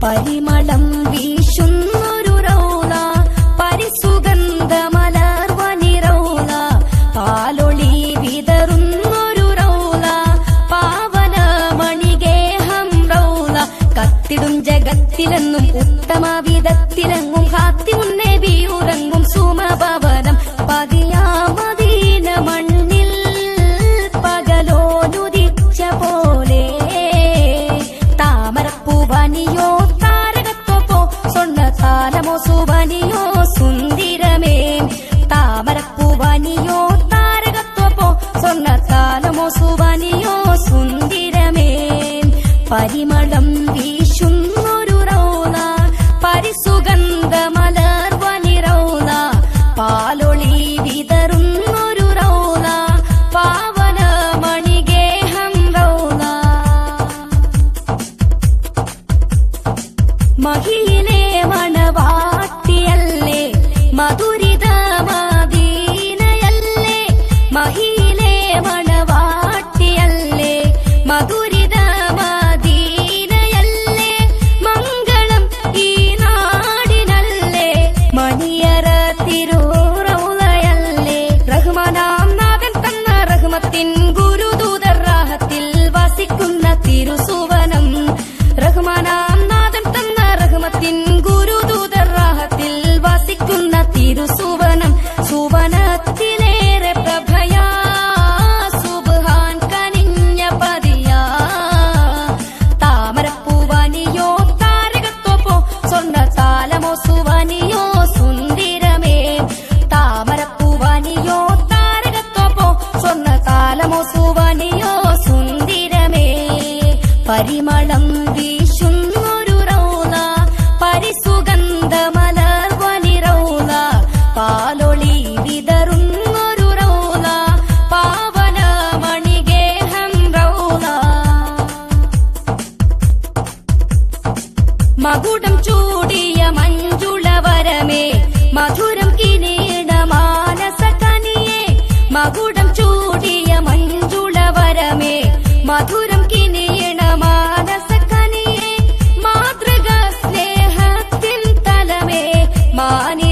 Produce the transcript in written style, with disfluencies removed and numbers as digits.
പരിമളം വീശുന്നൊരു റൗള പരിസുഗന്ധമലർവനി റൗള പാലൊളി വിതറുന്നൊരു റൗള പാവനമണിഗേഹം റൗള കത്തിടും ജഗത്തിലെന്നും ഉത്തമ വിധത്തിലെങ്ങും ഹാത്തിമുന്നേ ബിയുറങ്ങും സുമഭവനം പതിയാമദീന മണ്ണിൽ പകലോനുദിച്ച പോലെ താമരപ്പൂവനിയോ താരകത്വപ്പോ സ്വർണ്ണ താലമോ സുവനിയോ സുന്ദരമേ താമരപ്പൂവനിയോ താരകത്വപ്പോ സ്വർണ്ണ താലമോ സുവനിയോ സുന്ദരമേ പരിമളം വീശുന്നൊരു റൗള പരിസുഗന്ധമലർവനി റൗള പാലൊളി വിതറുന്നൊരു റൗള പാവനമണിഗേഹം റൗള മഹിയിലെ മണവാട്ടിയല്ലേ മധുരിത മദീനയല്ലേ മഹിയിലെ മണവാട്ടിയല്ലേ മധുരിത മദീനയല്ലേ മംഗളം ഈ നാടിനല്ലേ മണിയറ തിരുറൗളയല്ലേ റഹ്മാനാം നാഥൻ തന്ന റഹ്മത്തിൻ ഗുരുദൂതർ റാഹത്തിൽ വസിക്കുന്ന തിരുസുവനം റഹ്മാനാം നാഥൻ തന്ന റഹ്മത്തിൻ ഗുരുദൂതർ റാഹത്തിൽ വസിക്കുന്ന തിരുസുവനം സുവനത്തിലേറെ പ്രഭയാ സുബ്ഹാൻ കനിഞ്ഞ പതിയാ താമരപ്പൂവനിയോ താരകത്വപ്പോ സ്വർണ്ണ താലമോ സുവനിയോ സുന്ദരമേ താമരപ്പൂവനിയോ താരകത്വപ്പോ സ്വർണ്ണ താലമോ സുവനിയോ സുന്ദരമേ പരിമളം വീശുന്നൊരു റൗള പരിസുഗന്ധമലർവനി റൗള പാലൊളി വിതറുന്നൊരു റൗള പാവനമണിഗേഹം റൗള മകുടം ചൂടിയ മഞ്ജുളവരമേ മധുരം കിനീണ മാനസകനിയേ മകുടം ചൂടിയ മഞ്ജുളവരമേ മധുരം കിനീണ മാനസകനിയേ മാതൃക സ്നേഹത്തിൻ തലമേ മാനി